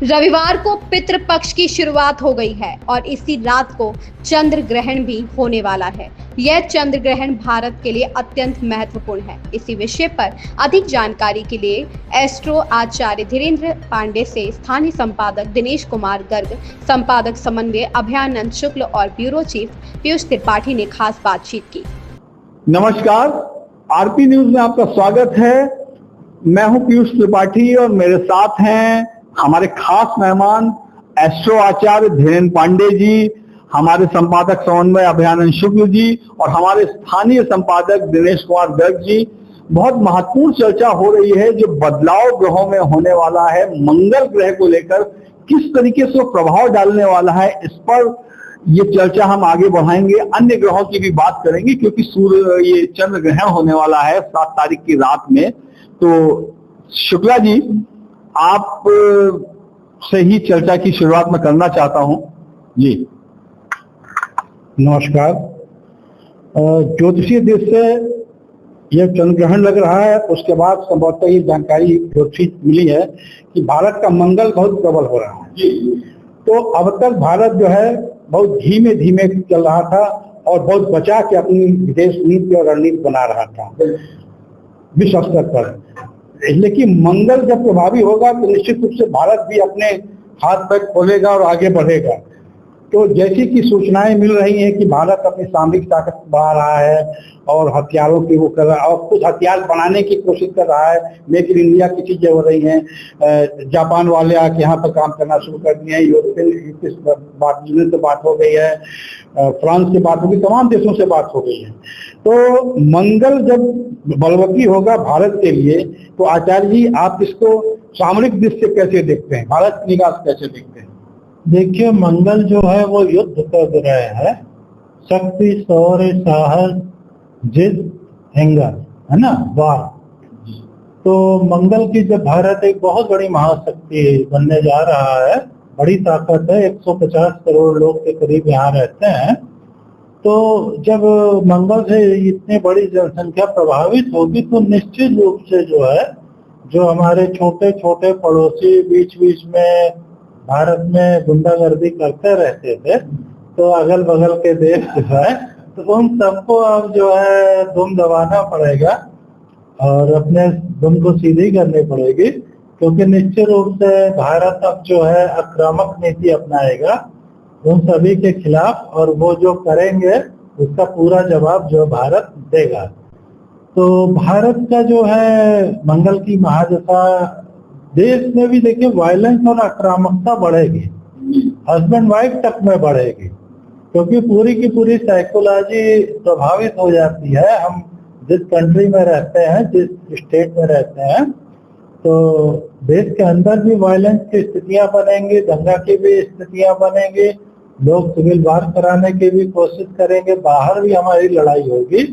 रविवार को पितृ पक्ष की शुरुआत हो गई है और इसी रात को चंद्र ग्रहण भी होने वाला है। यह चंद्र ग्रहण भारत के लिए अत्यंत महत्वपूर्ण है। इसी विषय पर अधिक जानकारी के लिए एस्ट्रो आचार्य धीरेन्द्र पांडे से स्थानीय संपादक दिनेश कुमार गर्ग, संपादक समन्वय अभयानंद शुक्ल और ब्यूरो चीफ पीयूष त्रिपाठी ने खास बातचीत की। नमस्कार, आरपी न्यूज में आपका स्वागत है। मैं हूं पीयूष त्रिपाठी और मेरे साथ हैं हमारे खास मेहमान एस्ट्रो आचार्य धीरेन्द्र पांडे जी, हमारे संपादक समन्वय अभयानंद शुक्ल जी और हमारे स्थानीय संपादक दिनेश कुमार गर्ग जी। बहुत महत्वपूर्ण चर्चा हो रही है जो बदलाव ग्रहों में होने वाला है, मंगल ग्रह को लेकर किस तरीके से प्रभाव डालने वाला है, इस पर ये चर्चा हम आगे बढ़ाएंगे। अन्य ग्रहों की भी बात करेंगे क्योंकि सूर्य ये चंद्र ग्रहण होने वाला है 7 तारीख की रात में। तो शुक्ला जी, आप से ही चर्चा की शुरुआत में करना चाहता हूं जी। नमस्कार। ज्योतिषीय दृष्टि से यह चंद्र ग्रहण लग रहा है, उसके बाद संभवतः ये जानकारी ज्योतिषी मिली है कि भारत का मंगल बहुत प्रबल हो रहा है। तो अब तक भारत जो है बहुत धीमे धीमे चल रहा था और बहुत बचा के अपनी विदेश नीति और रणनीति बना रहा था विश्व स्तर पर। लेकिन मंगल जब प्रभावी होगा तो निश्चित रूप से भारत भी अपने हाथ पैर खोलेगा और आगे बढ़ेगा। तो जैसी कि सूचनाएं मिल रही हैं कि भारत अपनी सामरिक ताकत बढ़ा रहा है और हथियारों की वो कर रहा है और कुछ हथियार बनाने की कोशिश कर रहा है। मेक इन इंडिया की चीजें हो रही हैं। जापान वाले आके यहाँ पर काम करना शुरू कर दिए हैं। यूरोपियन बात से बात हो गई है, फ्रांस से बात होगी, तमाम देशों से बात हो गई है। तो मंगल जब बलवती होगा भारत के लिए, तो आचार्य जी आप इसको सामरिक दृष्टि से कैसे देखते हैं, भारत की निगाह से कैसे देखते हैं? देखिए, मंगल जो है वो युद्ध का ग्रह है। शक्ति, शौर्य, साहस, जिद, हिंगत, है ना, वार। तो मंगल की जब भारत एक बहुत बड़ी महाशक्ति बनने जा रहा है, बड़ी ताकत है, 150 करोड़ लोग के करीब यहाँ रहते हैं। तो जब मंगल से इतनी बड़ी जनसंख्या प्रभावित होगी तो निश्चित रूप से जो है, जो हमारे छोटे छोटे पड़ोसी बीच बीच में भारत में गुंडागर्दी करते रहते थे, तो अगल बगल के देश जो है, तो उन सबको अब जो है दुम दबाना पड़ेगा और अपने दुम को सीधी करनी पड़ेगी। क्योंकि निश्चित रूप से भारत अब जो है आक्रामक नीति अपनाएगा उन सभी के खिलाफ, और वो जो करेंगे उसका पूरा जवाब जो भारत देगा। तो भारत का जो है मंगल की महादशा, देश में भी देखिए वायलेंस और आक्रामकता बढ़ेगी, हस्बैंड वाइफ तक में बढ़ेगी, क्योंकि पूरी की पूरी साइकोलॉजी प्रभावित हो जाती है। हम जिस कंट्री में रहते हैं, जिस स्टेट में रहते हैं, तो देश के अंदर भी वायलेंस की स्थितियां बनेंगी, दंगा की भी स्थितियां बनेंगी, लोग सिविल वार कराने की भी कोशिश करेंगे, बाहर भी हमारी लड़ाई होगी।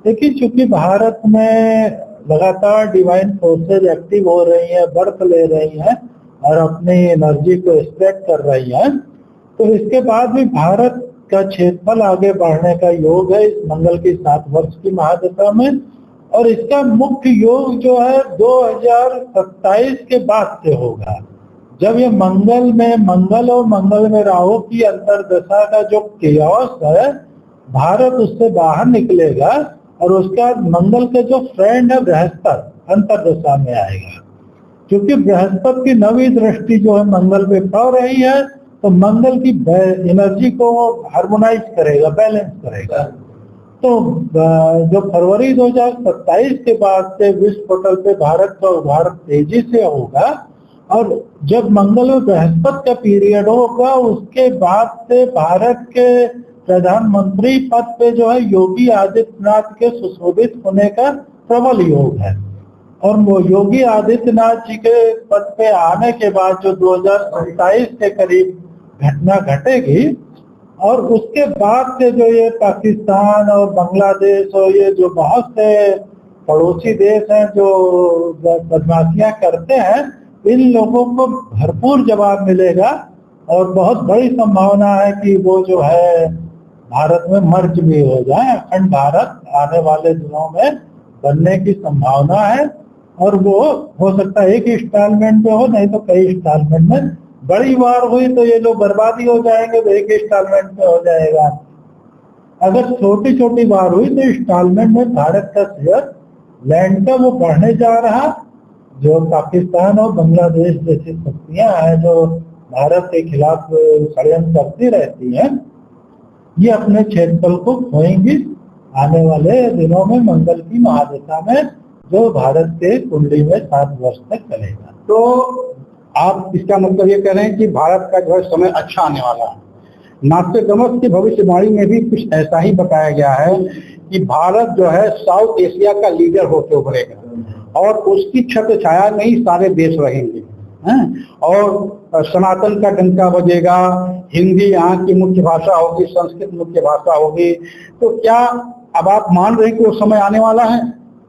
लेकिन चूंकि भारत में लगातार डिवाइन फोर्सेज एक्टिव हो रही हैं, बर्थ ले रही हैं और अपनी एनर्जी को स्प्रेड कर रही हैं, तो इसके बाद भी भारत का क्षेत्रफल आगे बढ़ने का योग है इस मंगल की 7 वर्ष की महादशा में। और इसका मुख्य योग जो है 2027 के बाद से होगा, जब ये मंगल और मंगल में राहु की अंतर्दशा का जो केओस है, भारत उससे बाहर निकलेगा और उसका मंगल के जो फ्रेंड है बृहस्पति अंतर्दशा में आएगा। क्योंकि बृहस्पति की नवी दृष्टि जो है मंगल पे पड़ रही है, तो मंगल की एनर्जी को हार्मोनाइज करेगा, बैलेंस करेगा। तो जो फरवरी 2027 के बाद से विश्व पटल पे भारत का उभार तेजी से होगा, और जब मंगल और बृहस्पति का पीरियड होगा उसके बाद से भारत के प्रधानमंत्री पद पे जो है योगी आदित्यनाथ के सुशोभित होने का प्रबल योग है। और वो योगी आदित्यनाथ जी के पद पे आने के बाद जो 2027 के करीब घटना घटेगी, और उसके बाद से जो ये पाकिस्तान और बांग्लादेश और ये जो बहुत से पड़ोसी देश हैं जो बदमाशियां करते हैं, इन लोगों को भरपूर जवाब मिलेगा। और बहुत बड़ी संभावना है कि वो जो है भारत में मर्ज भी हो जाए। अखंड भारत आने वाले दिनों में बनने की संभावना है, और वो हो सकता है एक इंस्टॉलमेंट में हो, नहीं तो कई इंस्टॉलमेंट में बड़ी वार हुई तो ये लोग बर्बादी हो जाएंगे, तो एक इंस्टॉलमेंट में हो जाएगा। अगर छोटी छोटी वार हुई तो इंस्टॉलमेंट में भारत का शेयर लैंड का वो बढ़ने जा रहा। जो पाकिस्तान और बांग्लादेश जैसी शक्तियां हैं जो भारत के खिलाफ षड्यंत्र करती रहती हैं, ये अपने क्षेत्रफल को खोएंगी आने वाले दिनों में मंगल की महादशा में, जो भारत के कुंडली में 7 वर्ष तक चलेगा। तो आप इसका मतलब ये कह रहे हैं कि भारत का जो है समय अच्छा आने वाला है। नास्ट्राडामस की भविष्यवाणी में भी कुछ ऐसा ही बताया गया है कि भारत जो है साउथ एशिया का लीडर होकर उभरेगा और उसकी छत्र छाया में ही सारे देश रहेंगे हैं? और सनातन का डंका बजेगा, हिंदी यहाँ की मुख्य भाषा होगी, संस्कृत मुख्य भाषा होगी। तो क्या अब आप मान रहे हैं कि वो समय आने वाला है?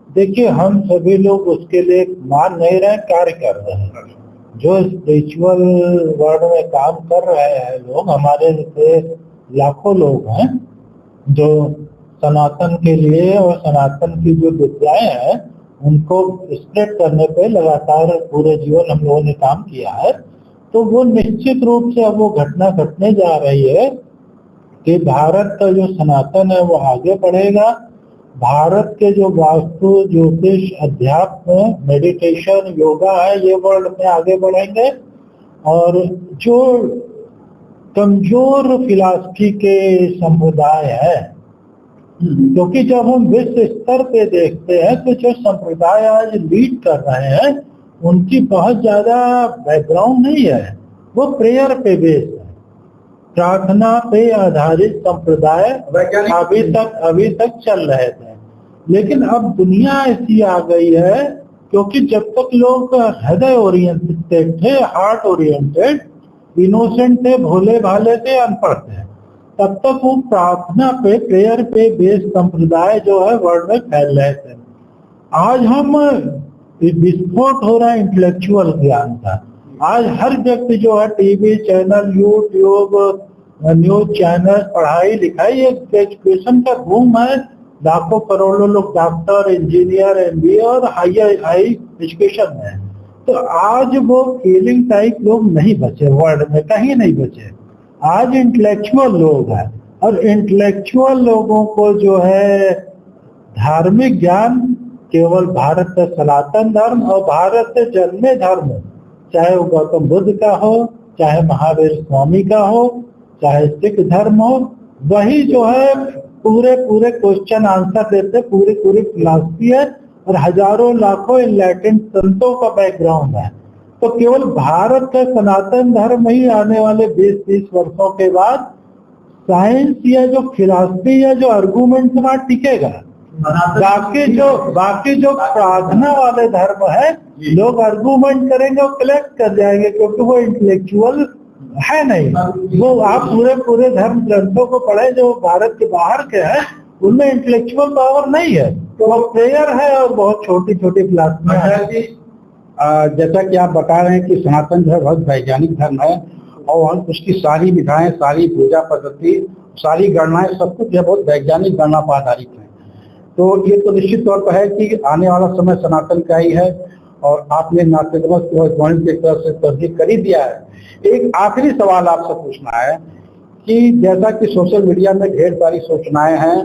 देखिए, हम सभी लोग उसके लिए मान नहीं रहे, कार्य कर रहे हैं। जो स्पिरिचुअल वर्ल्ड में काम कर रहे हैं लोग, हमारे जैसे लाखों लोग हैं जो सनातन के लिए और सनातन की जो विद्याएं हैं उनको स्प्रेड करने पे लगातार पूरे जीवन हम लोगों ने काम किया है। तो वो निश्चित रूप से अब वो घटना घटने जा रही है कि भारत का जो सनातन है वो आगे बढ़ेगा। भारत के जो वास्तु, ज्योतिष, अध्यात्म, मेडिटेशन, योगा है, ये वर्ल्ड में आगे बढ़ेंगे। और जो कमजोर फिलॉसफी के संप्रदाय है, क्योंकि जब हम विश्व स्तर पे देखते हैं तो जो संप्रदाय आज लीड कर रहे हैं उनकी बहुत ज्यादा बैकग्राउंड नहीं है, वो प्रेयर पे बेस है, प्रार्थना पे आधारित संप्रदाय अभी तक चल रहे थे। लेकिन अब दुनिया ऐसी आ गई है, क्योंकि जब तक लोग हृदय ओरिएंटेड थे, हार्ट ओरिएंटेड, इनोसेंट थे, भोले भाले थे, अनपढ़ थे, तब तक वो प्रार्थना पे, प्रेयर पे बेस्ड संप्रदाय जो है वर्ल्ड में फैल रहे थे। आज हम विस्फोट हो रहा है इंटेलेक्चुअल ज्ञान का। आज हर व्यक्ति जो है TV channel, YouTube, news channel, पढ़ाई लिखाई, एक एजुकेशन का बूम है। लाखों करोड़ों लोग डॉक्टर, इंजीनियर, एमबीए और हाई एजुकेशन में। तो आज वो फीलिंग टाइप लोग नहीं बचे, वर्ल्ड में कहीं नहीं बचे। आज इंटेलेक्चुअल लोग हैं, और इंटेलेक्चुअल लोगों को जो है धार्मिक ज्ञान केवल भारत का सनातन धर्म और भारत से जन्मे धर्म, चाहे वो गौतम बुद्ध का हो, चाहे महावीर स्वामी का हो, चाहे सिख धर्म हो, वही जो है पूरे क्वेश्चन आंसर देते, पूरी फिलॉसफी है और हजारों लाखों लैटिन संतों का बैकग्राउंड है। तो केवल भारत का सनातन धर्म ही आने वाले 20-30 वर्षों के बाद साइंस या जो फिलॉसफी या जो आर्गुमेंट वहां टिकेगा। बाकी जो प्रार्थना वाले धर्म है, लोग आर्गुमेंट करेंगे और कलेक्ट कर जाएंगे, क्योंकि वो इंटेलेक्चुअल है नहीं। वो आप पूरे धर्म ग्रंथों को पढ़े जो भारत के बाहर के हैं, उनमें इंटेलेक्चुअल पावर नहीं है, तो वो प्रेयर है और बहुत छोटी फिलॉसफी। जैसा कि आप बता रहे हैं कि सनातन जो है बहुत वैज्ञानिक धर्म है और उसकी सारी विधाएं, सारी पूजा पद्धति, सारी गणनाएं, सब कुछ जो बहुत वैज्ञानिक गणना पर आधारित है। तो ये तो निश्चित तौर पर है कि आने वाला समय सनातन का ही है, और आपने नास्ट्राडामस की भविष्यवाणी की तरफ से तस्दीक कर ही दिया है। एक आखिरी सवाल आपसे पूछना है कि जैसा कि सोशल मीडिया में ढेर सारी सूचनाएं हैं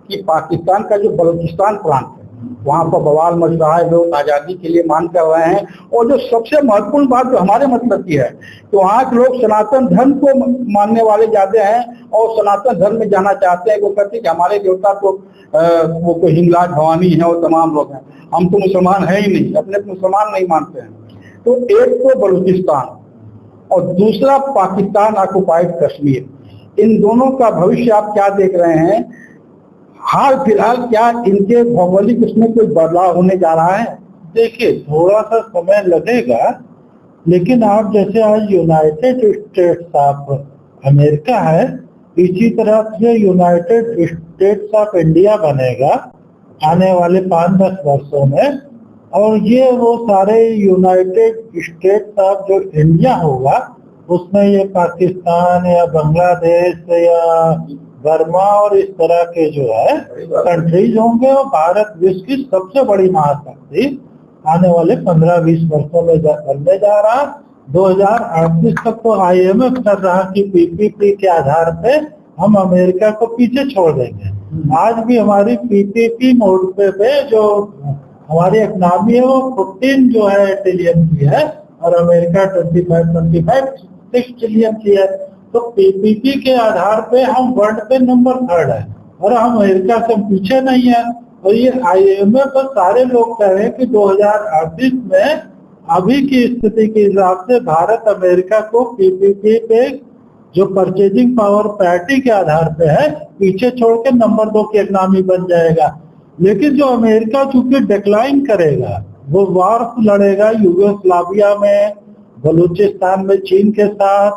कि पाकिस्तान का जो बलूचिस्तान प्रांत है, वहाँ पर बवाल मच रहा है, लोग आज़ादी के लिए मांग कर रहे हैं। और जो सबसे महत्वपूर्ण बात जो हमारे मतलब की है, तो वहाँ के लोग सनातन धर्म को मानने वाले ज्यादा हैं और सनातन धर्म में जाना चाहते हैं। वो कहते हैं कि हमारे देवता तो वो कोई हिंगलाज भवानी है और तमाम लोग हैं, हम तो मुसलमान है ही नहीं, अपने मुसलमान नहीं मानते हैं। तो एक तो बलूचिस्तान और दूसरा पाकिस्तान ऑक्युपाइड कश्मीर, इन दोनों का भविष्य आप क्या देख रहे हैं? हाल फिलहाल क्या इनके भौगोलिक उसमें कोई बदलाव होने जा रहा है? देखिए, थोड़ा सा समय लगेगा, लेकिन आप जैसे आज यूनाइटेड स्टेट्स ऑफ अमेरिका है, इसी तरह से यूनाइटेड स्टेट्स ऑफ इंडिया बनेगा आने वाले 5-10 वर्षों में। और ये वो सारे यूनाइटेड स्टेट्स ऑफ जो इंडिया होगा, उसमें ये पाकिस्तान या बांग्लादेश या बर्मा और इस तरह के जो है कंट्रीज होंगे, और भारत विश्व की सबसे बड़ी महाशक्ति आने वाले 15-20 वर्षों में बनने जा रहा। 2038 तक तो IMF कर रहा कि PPP के आधार पे हम अमेरिका को पीछे छोड़ देंगे। आज भी हमारी PPP मोड पे जो हमारी इकनॉमी है वो 14 जो है ट्रिलियन की है और अमेरिका 25 ट्रिलियन की है। तो PPP के आधार पे हम वर्ल्ड पे नंबर 3rd है और हम अमेरिका से पीछे नहीं है। और ये IMF पर सारे लोग कह रहे हैं कि 2038 में अभी की स्थिति के हिसाब से भारत अमेरिका को PPP पे जो परचेजिंग पावर पैरिटी के आधार पे है पीछे छोड़ के नंबर 2 की इकनॉमी बन जाएगा। लेकिन जो अमेरिका चूंकि डिक्लाइन करेगा, वो वार लड़ेगा यूगोस्लाविया में, बलूचिस्तान में चीन के साथ,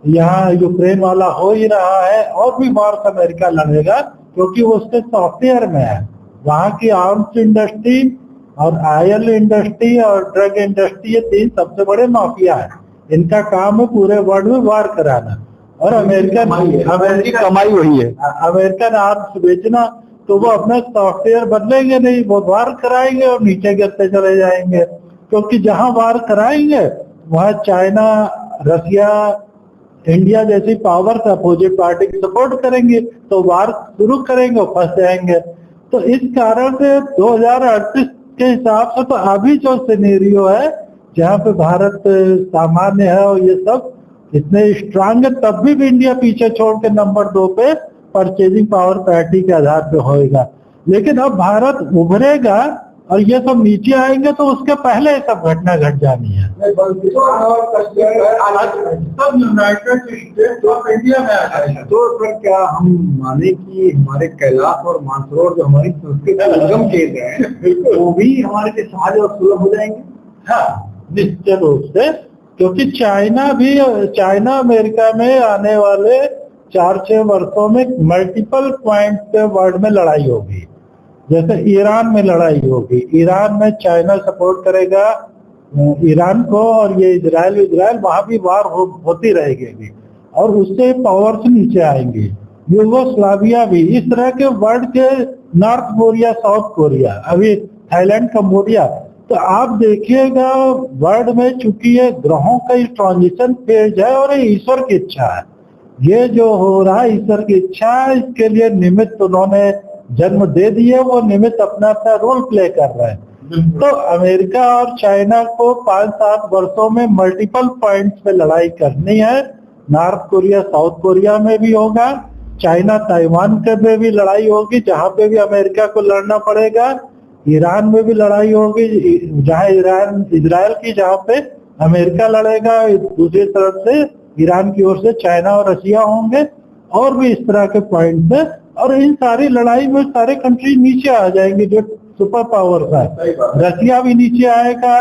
यहाँ यूक्रेन वाला हो ही रहा है, और भी वार अमेरिका लड़ेगा क्योंकि वो उसके सॉफ्टवेयर में है। वहाँ की आर्म्स इंडस्ट्री और ऑयल इंडस्ट्री और ड्रग इंडस्ट्री, ये 3 सबसे बड़े माफिया है। इनका काम है पूरे वर्ल्ड में वार कराना और अमेरिकन कमाई वही है, अमेरिकन आर्म्स बेचना। तो वो अपना सॉफ्टवेयर बदलेंगे नहीं, वो वार कराएंगे और नीचे गिरते चले जाएंगे। क्योंकि जहां वार कराएंगे वहां चाइना, रसिया, इंडिया जैसी पावर अपोजिट पार्टी की सपोर्ट करेंगे, तो वार शुरू करेंगे और फंस जाएंगे। तो इस कारण से 2038 के हिसाब से तो अभी जो सिनेरियो है जहाँ पे भारत सामान्य है और ये सब इतने स्ट्रांग है, तब भी इंडिया पीछे छोड़ के नंबर 2 पे परचेजिंग पावर पैरिटी के आधार पे होएगा। लेकिन अब भारत उभरेगा और ये सब नीचे आएंगे तो उसके पहले ये सब घटना घट जानी है। सब यूनाइटेड स्टेट्स ऑफ इंडिया में आ जाएगा। तो फिर क्या हम माने कि हमारे कैलाश और मानसरोवर जो हमारी संस्कृति संगम केंद्र है वो भी हमारे लिए सहज और सुलभ हो जाएंगे? हाँ, निश्चित रूप से, क्योंकि चाइना अमेरिका में आने वाले 4-6 वर्षों में मल्टीपल पॉइंट पे वर्ल्ड में लड़ाई होगी। जैसे ईरान में लड़ाई होगी, ईरान में चाइना सपोर्ट करेगा ईरान को, और ये इजराइल वहां भी वार होती रहेगी और उससे पावर से नीचे आएंगे। यूगोस्लाविया भी, इस तरह के वर्ल्ड के, नॉर्थ कोरिया, साउथ कोरिया, अभी थाईलैंड, कंबोडिया। तो आप देखिएगा वर्ल्ड में चूंकि ये ग्रहों का ट्रांजिशन फेज है और ये ईश्वर की इच्छा है, ये जो हो रहा है ईश्वर की इच्छा है, इसके लिए निमित्त उन्होंने जन्म दे दिए, वो निमित्त अपना अपना रोल प्ले कर रहे हैं। तो अमेरिका और चाइना को 5-7 वर्षों में मल्टीपल पॉइंट्स पे लड़ाई करनी है। नॉर्थ कोरिया, साउथ कोरिया में भी होगा, चाइना ताइवान के में भी लड़ाई होगी जहां पे भी अमेरिका को लड़ना पड़ेगा, ईरान में भी लड़ाई होगी जहां इजराइल की, जहां पे अमेरिका लड़ेगा, दूसरी तरफ से ईरान की ओर से चाइना और रशिया होंगे, और भी इस तरह के पॉइंट है। और इन सारी लड़ाई में सारे कंट्री नीचे आ जाएंगे जो सुपर पावर है। रशिया भी नीचे आएगा,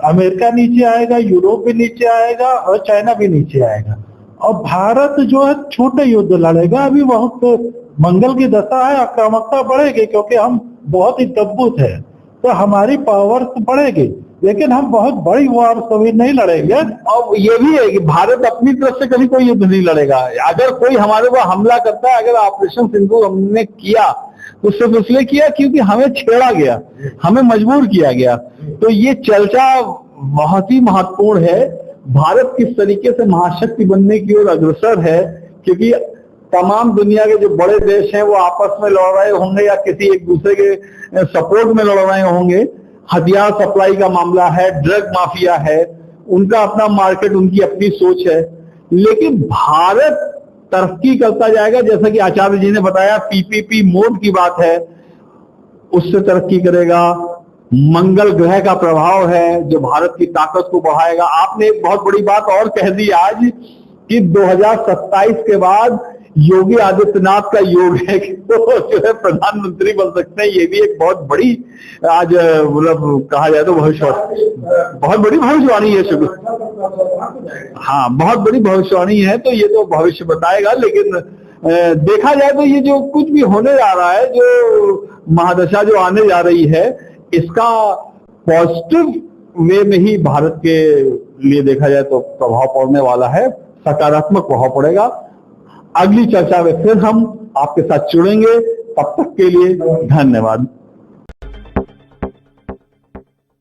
अमेरिका नीचे आएगा, यूरोप भी नीचे आएगा और चाइना भी नीचे आएगा। और भारत जो है छोटे युद्ध लड़ेगा। अभी बहुत मंगल की दशा है, आक्रामकता बढ़ेगी क्योंकि हम बहुत ही दबूत है, तो हमारी पावर बढ़ेगी, लेकिन हम बहुत बड़ी वार कभी नहीं लड़ेंगे। और ये भी है कि भारत अपनी तरफ से कभी कोई युद्ध नहीं लड़ेगा। अगर कोई हमारे को हमला करता है, अगर ऑपरेशन सिंदूर हमने किया तो सिर्फ इसलिए किया क्योंकि हमें छेड़ा गया, हमें मजबूर किया गया। तो ये चर्चा बहुत ही महत्वपूर्ण है। भारत किस तरीके से महाशक्ति बनने की ओर अग्रसर है, क्योंकि तमाम दुनिया के जो बड़े देश हैं वो आपस में लड़ रहे होंगे या किसी एक दूसरे के सपोर्ट में लड़ रहे होंगे। हथियार सप्लाई का मामला है, ड्रग माफिया है, उनका अपना मार्केट, उनकी अपनी सोच है। लेकिन भारत तरक्की करता जाएगा, जैसा कि आचार्य जी ने बताया, पीपीपी मोड की बात है, उससे तरक्की करेगा। मंगल ग्रह का प्रभाव है जो भारत की ताकत को बढ़ाएगा। आपने एक बहुत बड़ी बात और कह दी आज कि 2027 के बाद योगी आदित्यनाथ का योग है कि वो जो है प्रधानमंत्री बन सकते हैं। ये भी एक बहुत बड़ी आज मतलब कहा जाए तो बहुत बड़ी भविष्यवाणी है। शुक्र, हाँ, बहुत बड़ी भविष्यवाणी है। तो ये तो भविष्य बताएगा, लेकिन देखा जाए तो ये जो कुछ भी होने जा रहा है, जो महादशा जो आने जा रही है, इसका पॉजिटिव वे में ही भारत के लिए देखा जाए तो प्रभाव पड़ने वाला है, सकारात्मक प्रभाव पड़ेगा। अगली चर्चा में फिर हम आपके साथ जुड़ेंगे। तब तक के लिए धन्यवाद।